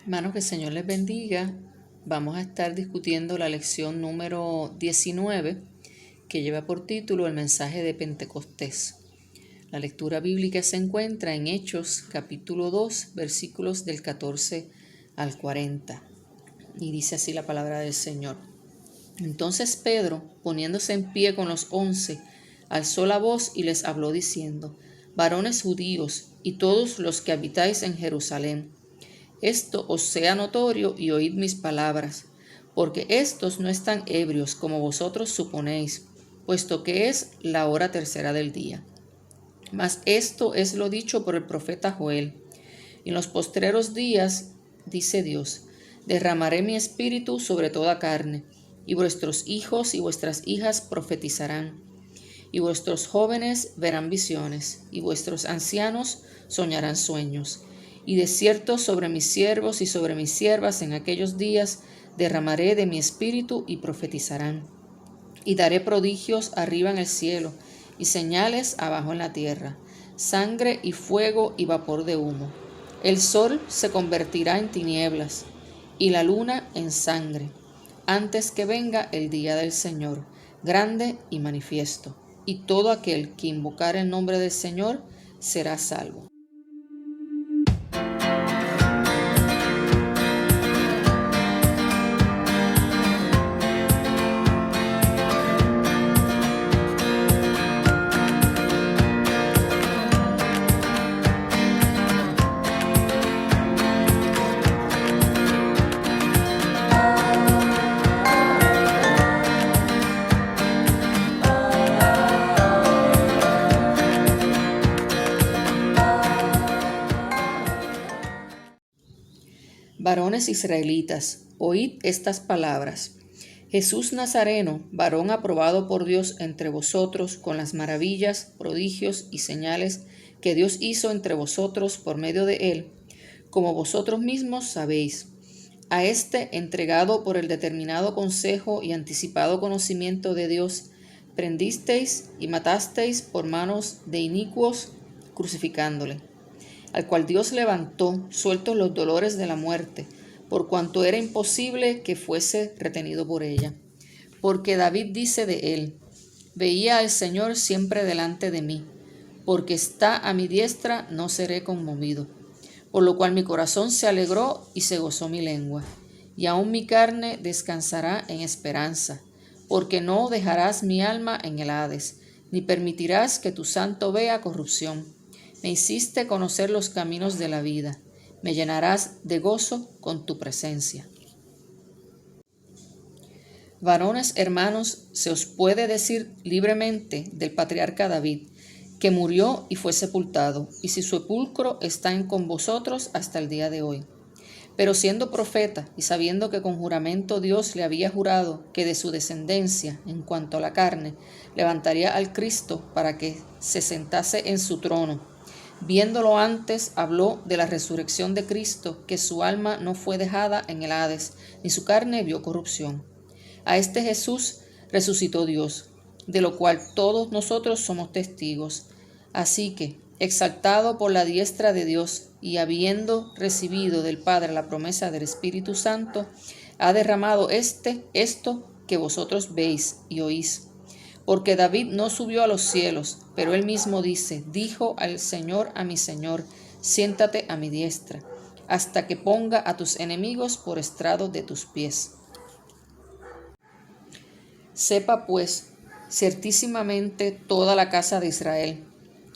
Hermanos, que el Señor les bendiga. Vamos a estar discutiendo la lección número 19, que lleva por título El mensaje de Pentecostés. La lectura bíblica se encuentra en Hechos, capítulo 2, versículos del 14 al 40. Y dice así la palabra del Señor. Entonces Pedro, poniéndose en pie con los 11, alzó la voz y les habló diciendo: Varones judíos y todos los que habitáis en Jerusalén, esto os sea notorio y oíd mis palabras, porque éstos no están ebrios como vosotros suponéis, puesto que es la hora tercera del día. Mas esto es lo dicho por el profeta Joel. En los postreros días, dice Dios, derramaré mi espíritu sobre toda carne, y vuestros hijos y vuestras hijas profetizarán, y vuestros jóvenes verán visiones, y vuestros ancianos soñarán sueños. Y de cierto sobre mis siervos y sobre mis siervas en aquellos días derramaré de mi espíritu y profetizarán. Y daré prodigios arriba en el cielo y señales abajo en la tierra, sangre y fuego y vapor de humo. El sol se convertirá en tinieblas y la luna en sangre, antes que venga el día del Señor, grande y manifiesto. Y todo aquel que invocare el nombre del Señor será salvo. Varones israelitas, oíd estas palabras. Jesús Nazareno, varón aprobado por Dios entre vosotros con las maravillas, prodigios y señales que Dios hizo entre vosotros por medio de él, como vosotros mismos sabéis. A este, entregado por el determinado consejo y anticipado conocimiento de Dios, prendisteis y matasteis por manos de inicuos, crucificándole, al cual Dios levantó, sueltos los dolores de la muerte, por cuanto era imposible que fuese retenido por ella. Porque David dice de él: Veía al Señor siempre delante de mí, porque está a mi diestra, no seré conmovido. Por lo cual mi corazón se alegró y se gozó mi lengua, y aun mi carne descansará en esperanza, porque no dejarás mi alma en el Hades, ni permitirás que tu santo vea corrupción. Me hiciste conocer los caminos de la vida, me llenarás de gozo con tu presencia. Varones hermanos, se os puede decir libremente del patriarca David, que murió y fue sepultado, y su sepulcro está con vosotros hasta el día de hoy. Pero siendo profeta y sabiendo que con juramento Dios le había jurado que de su descendencia, en cuanto a la carne, levantaría al Cristo para que se sentase en su trono, viéndolo antes, habló de la resurrección de Cristo, que su alma no fue dejada en el Hades, ni su carne vio corrupción. A este Jesús resucitó Dios, de lo cual todos nosotros somos testigos. Así que, exaltado por la diestra de Dios y habiendo recibido del Padre la promesa del Espíritu Santo, ha derramado esto que vosotros veis y oís. Porque David no subió a los cielos, pero él mismo dijo al Señor a mi Señor, siéntate a mi diestra, hasta que ponga a tus enemigos por estrado de tus pies. Sepa pues, ciertísimamente toda la casa de Israel,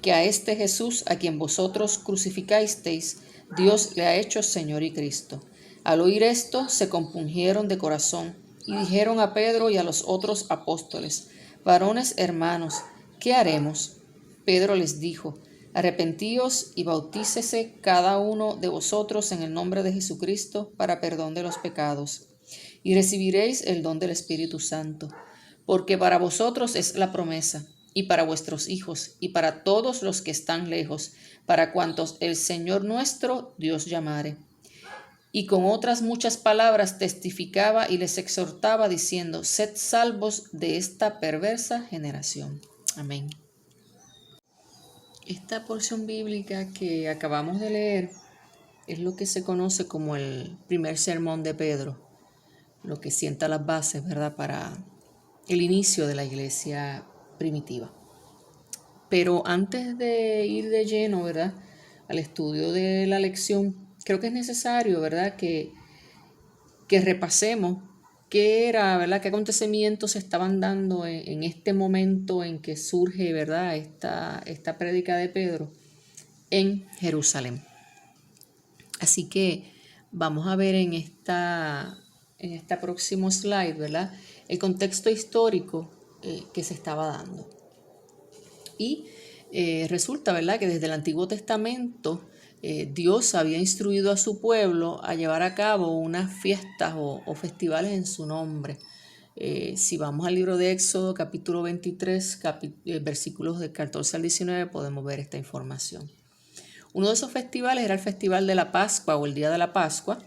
que a este Jesús, a quien vosotros crucificasteis, Dios le ha hecho Señor y Cristo. Al oír esto, se compungieron de corazón, y dijeron a Pedro y a los otros apóstoles: Varones hermanos, ¿qué haremos? Pedro les dijo: Arrepentíos y bautícese cada uno de vosotros en el nombre de Jesucristo para perdón de los pecados, y recibiréis el don del Espíritu Santo. Porque para vosotros es la promesa, y para vuestros hijos, y para todos los que están lejos, para cuantos el Señor nuestro Dios llamare. Y con otras muchas palabras testificaba y les exhortaba, diciendo: Sed salvos de esta perversa generación. Amén. Esta porción bíblica que acabamos de leer Es lo que se conoce como el primer sermón de Pedro, lo que sienta las bases, ¿verdad?, para el inicio de la iglesia primitiva. Pero antes de ir de lleno, ¿verdad?, al estudio de la lección, creo que es necesario, ¿verdad?, que repasemos qué era, ¿verdad?, qué acontecimientos se estaban dando en este momento en que surge, ¿verdad?, esta prédica de Pedro en Jerusalén. Así que vamos a ver en esta próximo slide, ¿verdad?, el contexto histórico que se estaba dando. Y resulta, ¿verdad?, que desde el Antiguo Testamento Dios había instruido a su pueblo a llevar a cabo unas fiestas o festivales en su nombre. Si vamos al libro de Éxodo, capítulo 23, versículos del 14 al 19, podemos ver esta información. Uno de esos festivales era el Festival de la Pascua o el Día de la Pascua,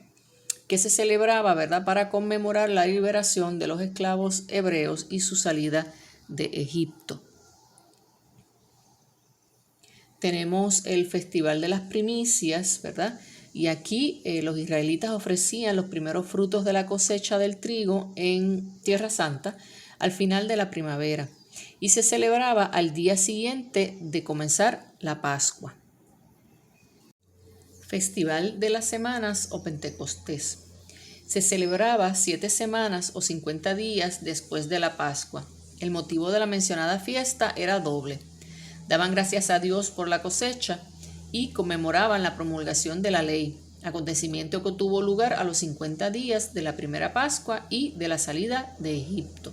que se celebraba, ¿verdad?, para conmemorar la liberación de los esclavos hebreos y su salida de Egipto. Tenemos el Festival de las Primicias, ¿verdad? Y aquí los israelitas ofrecían los primeros frutos de la cosecha del trigo en Tierra Santa al final de la primavera y se celebraba al día siguiente de comenzar la Pascua. Festival de las Semanas o Pentecostés. Se celebraba 7 semanas o 50 días después de la Pascua. El motivo de la mencionada fiesta era doble. Daban gracias a Dios por la cosecha y conmemoraban la promulgación de la ley, acontecimiento que tuvo lugar a los 50 días de la primera Pascua y de la salida de Egipto.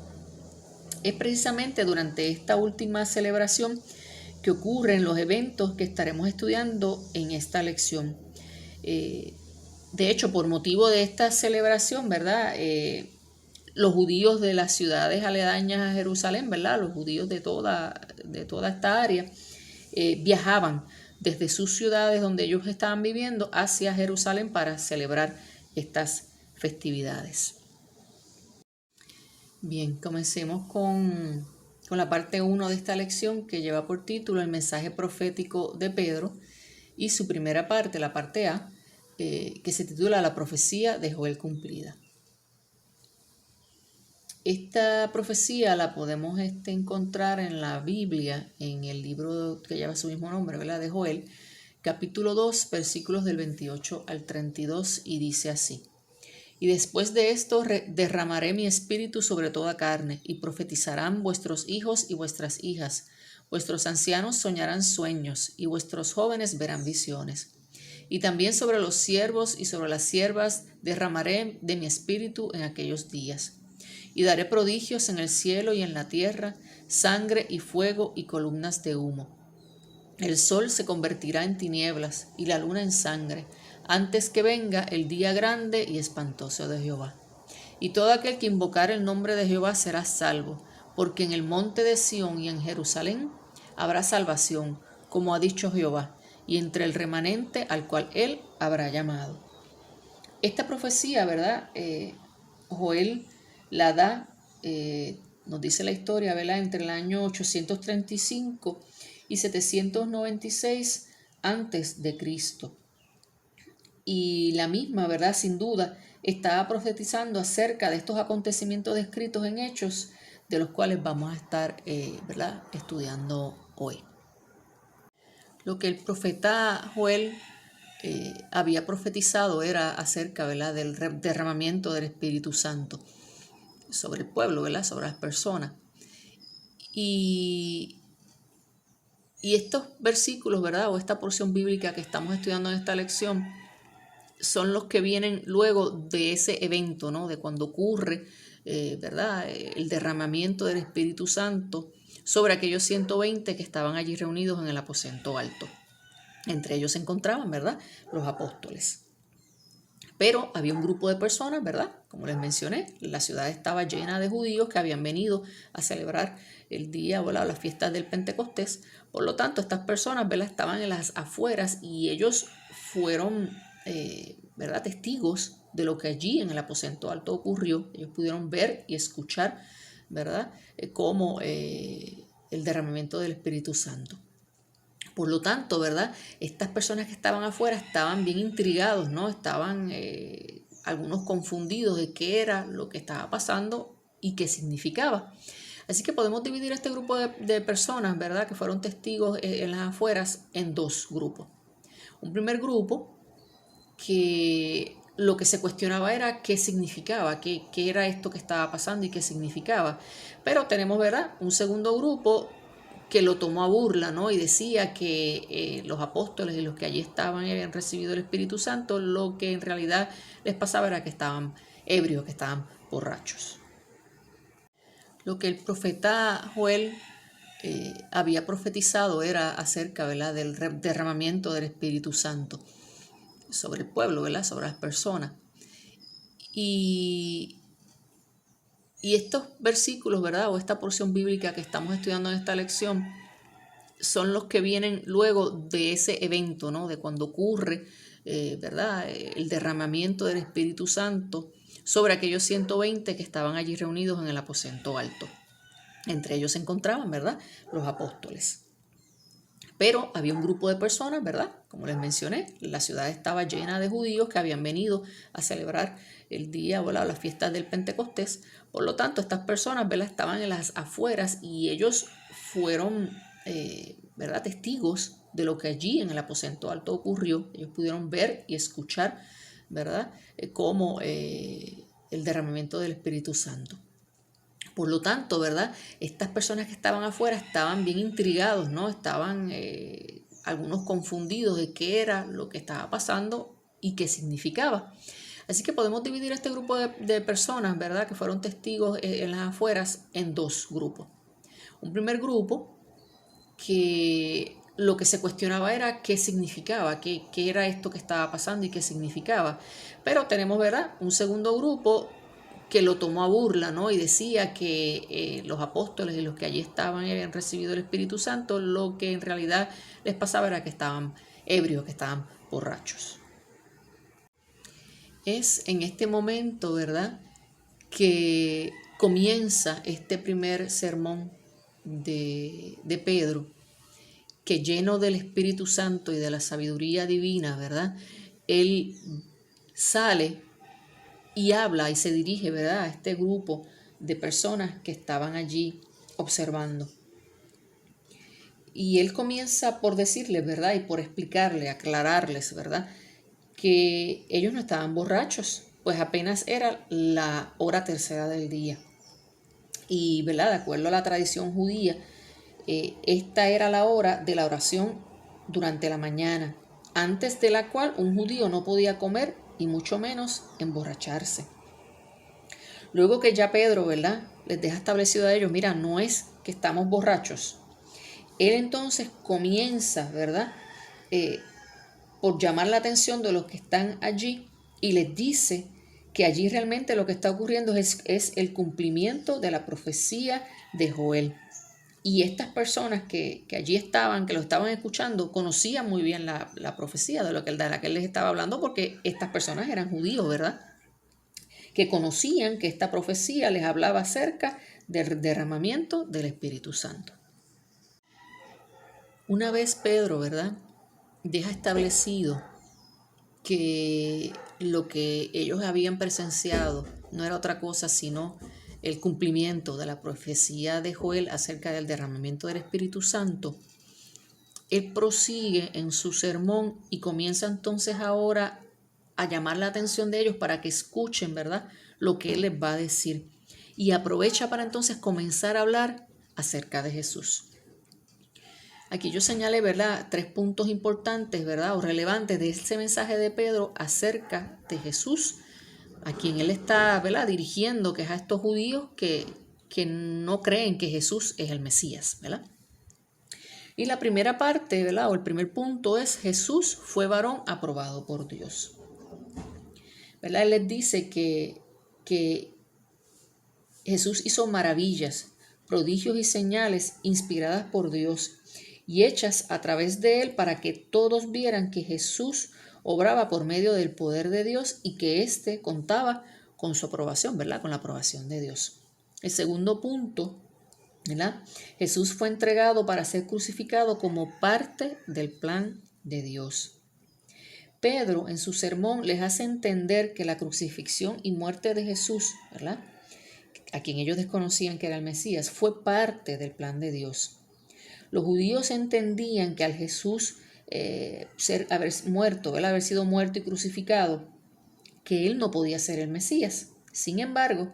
Es precisamente durante esta última celebración que ocurren los eventos que estaremos estudiando en esta lección. De hecho, por motivo de esta celebración, ¿verdad?, los judíos de las ciudades aledañas a Jerusalén, ¿verdad?, los judíos de toda esta área, viajaban desde sus ciudades donde ellos estaban viviendo hacia Jerusalén para celebrar estas festividades. Bien, comencemos con la parte 1 de esta lección, que lleva por título el mensaje profético de Pedro, y su primera parte, la parte A, que se titula La profecía de Joel cumplida. Esta profecía la podemos encontrar en la Biblia, en el libro que lleva su mismo nombre, ¿verdad?, de Joel, capítulo 2, versículos del 28 al 32, y dice así: Y después de esto derramaré mi espíritu sobre toda carne, y profetizarán vuestros hijos y vuestras hijas. Vuestros ancianos soñarán sueños, y vuestros jóvenes verán visiones. Y también sobre los siervos y sobre las siervas derramaré de mi espíritu en aquellos días. Y daré prodigios en el cielo y en la tierra, sangre y fuego y columnas de humo. El sol se convertirá en tinieblas y la luna en sangre, antes que venga el día grande y espantoso de Jehová. Y todo aquel que invocare el nombre de Jehová será salvo, porque en el monte de Sión y en Jerusalén habrá salvación, como ha dicho Jehová, y entre el remanente al cual él habrá llamado. Esta profecía, ¿verdad?, Joel la da, nos dice la historia, ¿verdad?, entre el año 835 y 796 antes de Cristo. Y la misma, ¿verdad?, sin duda, estaba profetizando acerca de estos acontecimientos descritos en Hechos, de los cuales vamos a estar, ¿verdad?, estudiando hoy. Lo que el profeta Joel había profetizado era acerca, ¿verdad?, del derramamiento del Espíritu Santo sobre el pueblo, ¿verdad?, sobre las personas. Y estos versículos, ¿verdad?, o esta porción bíblica que estamos estudiando en esta lección, son los que vienen luego de ese evento, ¿no?, de cuando ocurre, ¿verdad?, el derramamiento del Espíritu Santo sobre aquellos 120 que estaban allí reunidos en el aposento alto. Entre ellos se encontraban, ¿verdad?, los apóstoles. Pero había un grupo de personas, ¿verdad?, como les mencioné, la ciudad estaba llena de judíos que habían venido a celebrar el día, ¿verdad?, las fiestas del Pentecostés. Por lo tanto, estas personas, ¿verdad?, estaban en las afueras y ellos fueron, ¿verdad?, testigos de lo que allí en el aposento alto ocurrió. Ellos pudieron ver y escuchar, ¿verdad?, cómo el derramamiento del Espíritu Santo. Por lo tanto, ¿verdad? Estas personas que estaban afuera estaban bien intrigados, ¿no? Estaban algunos confundidos de qué era lo que estaba pasando y qué significaba. Así que podemos dividir este grupo de personas, ¿verdad? Que fueron testigos en las afueras en dos grupos. Un primer grupo que lo que se cuestionaba era qué significaba, qué era esto que estaba pasando y qué significaba. Pero tenemos, ¿verdad?, un segundo grupo que lo tomó a burla, ¿no? Y decía que los apóstoles y los que allí estaban habían recibido el Espíritu Santo, lo que en realidad les pasaba era que estaban ebrios, que estaban borrachos. Lo que el profeta Joel había profetizado era acerca, ¿verdad?, del derramamiento del Espíritu Santo sobre el pueblo, ¿verdad?, sobre las personas. Y estos versículos, ¿verdad?, o esta porción bíblica que estamos estudiando en esta lección, son los que vienen luego de ese evento, ¿no?, de cuando ocurre, ¿verdad?, el derramamiento del Espíritu Santo sobre aquellos 120 que estaban allí reunidos en el aposento alto. Entre ellos se encontraban, ¿verdad?, los apóstoles. Pero había un grupo de personas, ¿verdad? Como les mencioné, la ciudad estaba llena de judíos que habían venido a celebrar el día o las fiestas del Pentecostés. Por lo tanto, estas personas, ¿verdad?, estaban en las afueras y ellos fueron, ¿verdad?, testigos de lo que allí en el aposento alto ocurrió. Ellos pudieron ver y escuchar, ¿verdad?, cómo el derramamiento del Espíritu Santo. Por lo tanto, ¿verdad?, estas personas que estaban afuera estaban bien intrigados, ¿no? Estaban algunos confundidos de qué era lo que estaba pasando y qué significaba. Así que podemos dividir este grupo de personas, ¿verdad?, que fueron testigos en las afueras en dos grupos. Un primer grupo que lo que se cuestionaba era qué significaba, qué era esto que estaba pasando y qué significaba. Pero tenemos, ¿verdad?, un segundo grupo que lo tomó a burla, ¿no? Y decía que los apóstoles y los que allí estaban habían recibido el Espíritu Santo, lo que en realidad les pasaba era que estaban ebrios, que estaban borrachos. Es en este momento, ¿verdad?, que comienza este primer sermón de Pedro, que lleno del Espíritu Santo y de la sabiduría divina, ¿verdad?, él sale y habla y se dirige, ¿verdad?, a este grupo de personas que estaban allí observando. Y él comienza por decirles, ¿verdad?, y por explicarle, aclararles, ¿verdad?, que ellos no estaban borrachos, pues apenas era la hora tercera del día. Y, ¿verdad?, de acuerdo a la tradición judía, esta era la hora de la oración durante la mañana, antes de la cual un judío no podía comer y mucho menos emborracharse. Luego que ya Pedro, ¿verdad?, les deja establecido a ellos, mira, no es que estamos borrachos. Él entonces comienza, ¿verdad?, por llamar la atención de los que están allí y les dice que allí realmente lo que está ocurriendo es el cumplimiento de la profecía de Joel. Y estas personas que allí estaban, que lo estaban escuchando, conocían muy bien la profecía de la que él les estaba hablando, porque estas personas eran judíos, ¿verdad?, que conocían que esta profecía les hablaba acerca del derramamiento del Espíritu Santo. Una vez Pedro, ¿verdad?, deja establecido que lo que ellos habían presenciado no era otra cosa sino el cumplimiento de la profecía de Joel acerca del derramamiento del Espíritu Santo, él prosigue en su sermón y comienza entonces ahora a llamar la atención de ellos para que escuchen, ¿verdad?, lo que él les va a decir. Y aprovecha para entonces comenzar a hablar acerca de Jesús. Aquí yo señalé, ¿verdad?, 3 puntos importantes, ¿verdad?, o relevantes de ese mensaje de Pedro acerca de Jesús, a quien él está, ¿verdad?, dirigiendo, que es a estos judíos que no creen que Jesús es el Mesías, ¿verdad? Y la primera parte, ¿verdad?, o el primer punto es: Jesús fue varón aprobado por Dios. ¿Verdad? Él les dice que Jesús hizo maravillas, prodigios y señales inspiradas por Dios y hechas a través de él para que todos vieran que Jesús obraba por medio del poder de Dios y que éste contaba con su aprobación, ¿verdad?, con la aprobación de Dios. El segundo punto ¿verdad? Jesús fue entregado para ser crucificado como parte del plan de Dios. Pedro en su sermón les hace entender que la crucifixión y muerte de Jesús, ¿verdad?, a quien ellos desconocían que era el Mesías, fue parte del plan de Dios. Los judíos entendían que al Jesús haber muerto, ¿verdad?, haber sido muerto y crucificado, que él no podía ser el Mesías. Sin embargo,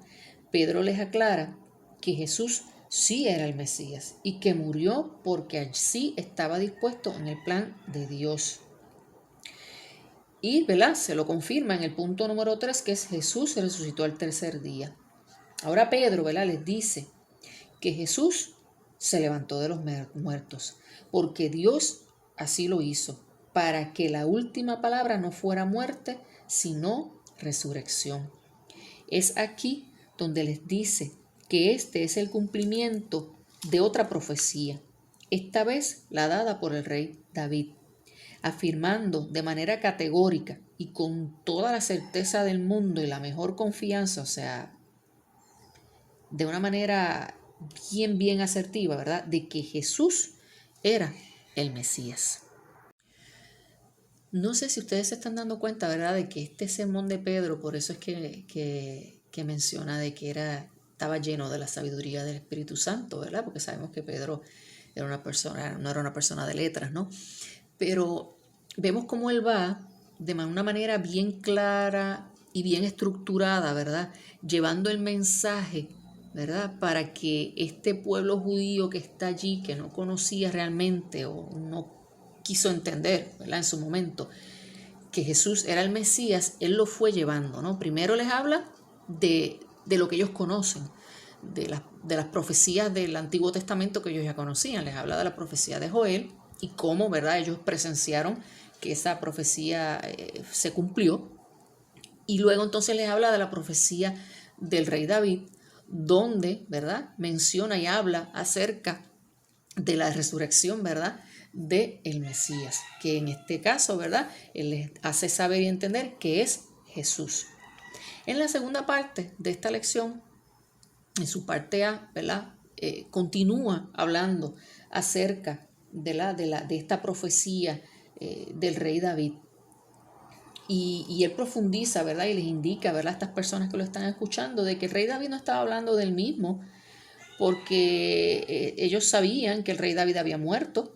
Pedro les aclara que Jesús sí era el Mesías y que murió porque así estaba dispuesto en el plan de Dios. Y, ¿verdad?, se lo confirma en el punto número 3, que es Jesús se resucitó al tercer día. Ahora Pedro, ¿verdad?, les dice que Jesús se levantó de los muertos, porque Dios así lo hizo, para que la última palabra no fuera muerte, sino resurrección. Es aquí donde les dice que este es el cumplimiento de otra profecía, esta vez la dada por el rey David, afirmando de manera categórica y con toda la certeza del mundo y la mejor confianza, o sea, de una manera bien asertiva, ¿verdad?, de que Jesús era el Mesías. No sé si ustedes se están dando cuenta, ¿verdad?, de que este sermón de Pedro, por eso es que menciona de que estaba lleno de la sabiduría del Espíritu Santo, ¿verdad?, porque sabemos que Pedro era no era una persona de letras, ¿no? Pero vemos cómo él va de una manera bien clara y bien estructurada, ¿verdad?, llevando el mensaje, ¿verdad?, para que este pueblo judío que está allí, que no conocía realmente o no quiso entender, ¿verdad?, en su momento, que Jesús era el Mesías, él lo fue llevando, ¿no? Primero les habla de lo que ellos conocen, de las profecías del Antiguo Testamento que ellos ya conocían. Les habla de la profecía de Joel y cómo, ¿verdad?, ellos presenciaron que esa profecía se cumplió. Y luego entonces les habla de la profecía del rey David, donde, ¿verdad?, menciona y habla acerca de la resurrección, ¿verdad?, de el Mesías, que en este caso, ¿verdad?, él les hace saber y entender que es Jesús. En la segunda parte de esta lección, en su parte A, ¿verdad?, continúa hablando acerca de esta profecía del rey David. Y él profundiza, ¿verdad?, y les indica, ¿verdad?, a estas personas que lo están escuchando, de que el rey David no estaba hablando del mismo, porque ellos sabían que el rey David había muerto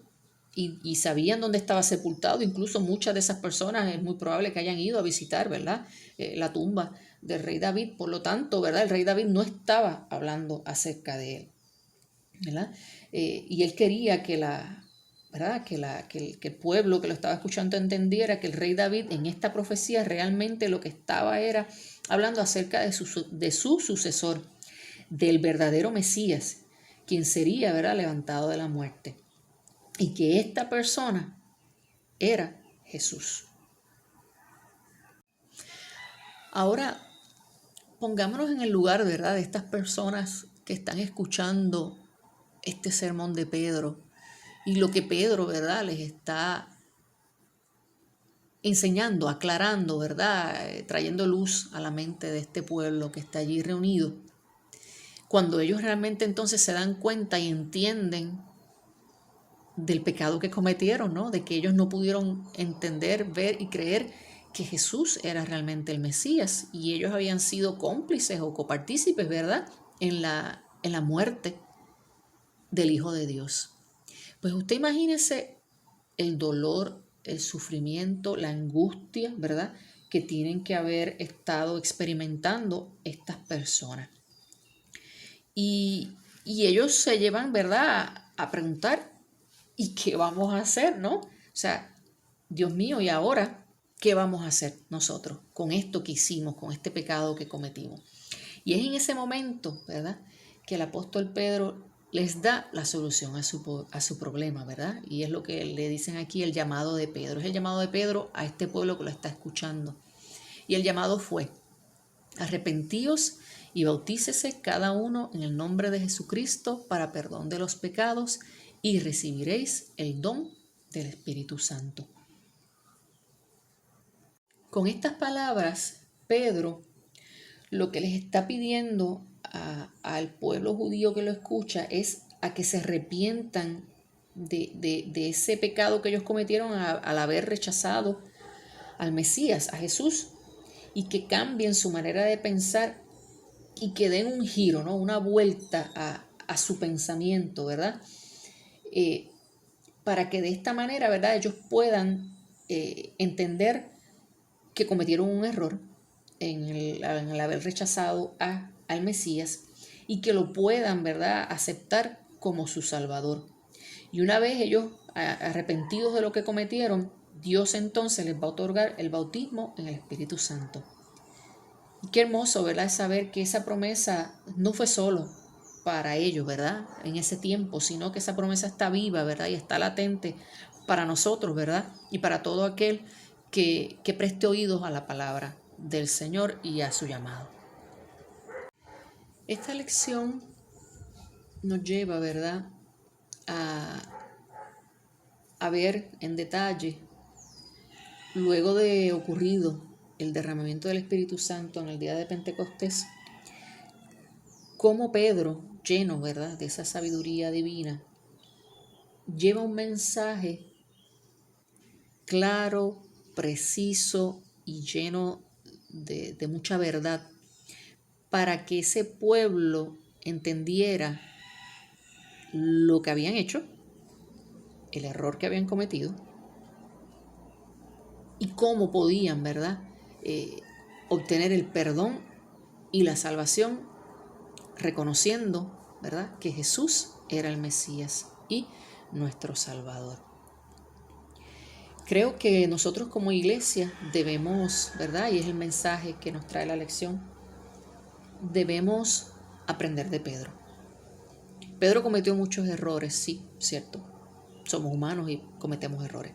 y sabían dónde estaba sepultado. Incluso muchas de esas personas es muy probable que hayan ido a visitar, ¿verdad?, la tumba del rey David. Por lo tanto, ¿verdad?, el rey David no estaba hablando acerca de él, ¿verdad? Y él quería que ¿verdad?, que el pueblo que lo estaba escuchando entendiera que el rey David en esta profecía realmente lo que estaba era hablando acerca de su sucesor, del verdadero Mesías, quien sería, ¿verdad?, levantado de la muerte. Y que esta persona era Jesús. Ahora, pongámonos en el lugar, ¿verdad?, de estas personas que están escuchando este sermón de Pedro y lo que Pedro, ¿verdad?, les está enseñando, aclarando, ¿verdad?, trayendo luz a la mente de este pueblo que está allí reunido. Cuando ellos realmente entonces se dan cuenta y entienden del pecado que cometieron, ¿no?, de que ellos no pudieron entender, ver y creer que Jesús era realmente el Mesías y ellos habían sido cómplices o copartícipes, ¿verdad?, en la muerte del Hijo de Dios. Pues usted imagínese el dolor, el sufrimiento, la angustia, ¿verdad?, que tienen que haber estado experimentando estas personas. Y ellos se llevan, ¿verdad?, a preguntar, ¿y qué vamos a hacer, no? O sea, Dios mío, ¿y ahora qué vamos a hacer nosotros con esto que hicimos, con este pecado que cometimos? Y es en ese momento, ¿verdad?, que el apóstol Pedro les da la solución a su problema, ¿verdad? Y es lo que le dicen aquí, el llamado de Pedro. Es el llamado de Pedro a este pueblo que lo está escuchando. Y el llamado fue: arrepentíos y bautícese cada uno en el nombre de Jesucristo para perdón de los pecados y recibiréis el don del Espíritu Santo. Con estas palabras, Pedro lo que les está pidiendo al pueblo judío que lo escucha es a que se arrepientan de ese pecado que ellos cometieron al haber rechazado al Mesías, a Jesús, y que cambien su manera de pensar y que den un giro, ¿no? Una vuelta a su pensamiento, ¿verdad? Para que de esta manera, ¿verdad?, ellos puedan entender que cometieron un error en el haber rechazado al Mesías y que lo puedan, ¿verdad?, aceptar como su Salvador. Y una vez ellos arrepentidos de lo que cometieron, Dios entonces les va a otorgar el bautismo en el Espíritu Santo. Y qué hermoso, ¿verdad?, es saber que esa promesa no fue solo para ellos, ¿verdad?, en ese tiempo, sino que esa promesa está viva, ¿verdad?, y está latente para nosotros, ¿verdad?, y para todo aquel que preste oídos a la palabra del Señor y a su llamado. Esta lección nos lleva, ¿verdad?, a ver en detalle, luego de ocurrido el derramamiento del Espíritu Santo en el día de Pentecostés, cómo Pedro, lleno, ¿verdad?, de esa sabiduría divina, lleva un mensaje claro, preciso y lleno de mucha verdad para que ese pueblo entendiera lo que habían hecho, el error que habían cometido y cómo podían, ¿verdad?, obtener el perdón y la salvación reconociendo, ¿verdad?, que Jesús era el Mesías y nuestro Salvador. Creo que nosotros como iglesia debemos, ¿verdad?, y es el mensaje que nos trae la lección, debemos aprender de Pedro. Pedro cometió muchos errores, sí, cierto. Somos humanos y cometemos errores.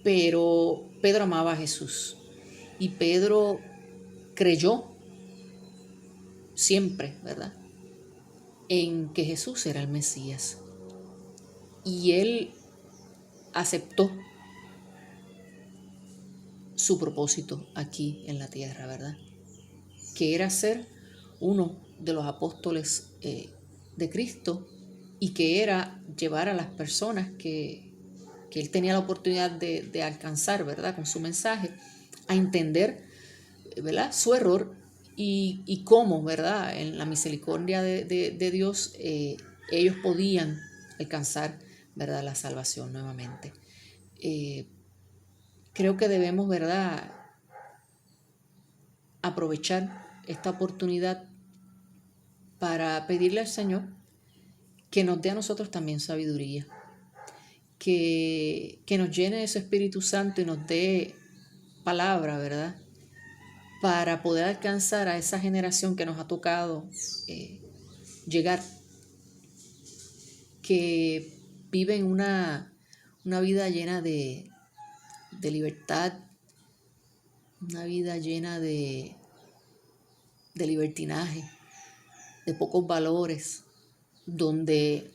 Pero Pedro amaba a Jesús y Pedro creyó siempre, ¿verdad?, en que Jesús era el Mesías. Y él aceptó su propósito aquí en la tierra, ¿verdad?, que era ser uno de los apóstoles de Cristo y que era llevar a las personas que él tenía la oportunidad de alcanzar, ¿verdad?, con su mensaje, a entender, ¿verdad?, su error y cómo, ¿verdad?, en la misericordia de Dios ellos podían alcanzar, ¿verdad?, la salvación nuevamente. Creo que debemos, ¿verdad?, aprovechar esta oportunidad para pedirle al Señor que nos dé a nosotros también sabiduría, que nos llene de su Espíritu Santo y nos dé palabra, ¿verdad?, para poder alcanzar a esa generación que nos ha tocado llegar, que viven una vida llena de libertad, una vida llena de libertinaje, de pocos valores, donde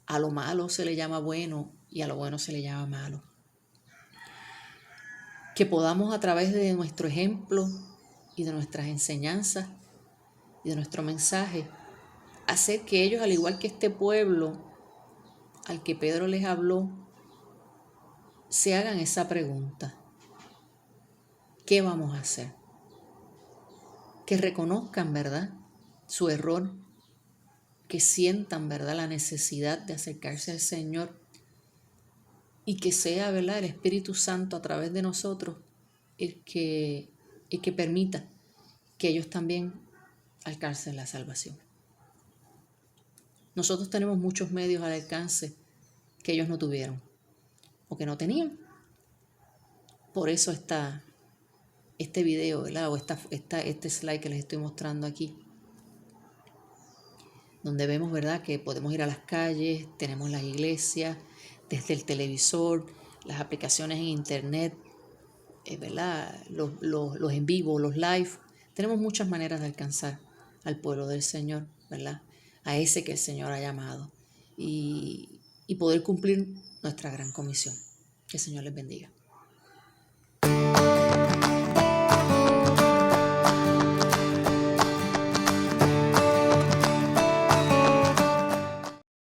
a lo malo se le llama bueno y a lo bueno se le llama malo. Que podamos a través de nuestro ejemplo y de nuestras enseñanzas y de nuestro mensaje hacer que ellos, al igual que este pueblo al que Pedro les habló, se hagan esa pregunta: ¿qué vamos a hacer? Que reconozcan, ¿verdad?, su error, que sientan, ¿verdad?, la necesidad de acercarse al Señor y que sea, ¿verdad?, el Espíritu Santo a través de nosotros el que permita que ellos también alcancen la salvación. Nosotros tenemos muchos medios al alcance que ellos no tuvieron o que no tenían. Por eso está este video, ¿verdad?, o este slide que les estoy mostrando aquí, donde vemos, ¿verdad?, que podemos ir a las calles, tenemos las iglesias, desde el televisor, las aplicaciones en internet, ¿verdad?, los en vivo, los live. Tenemos muchas maneras de alcanzar al pueblo del Señor, ¿verdad?, a ese que el Señor ha llamado y poder cumplir nuestra gran comisión. Que el Señor les bendiga.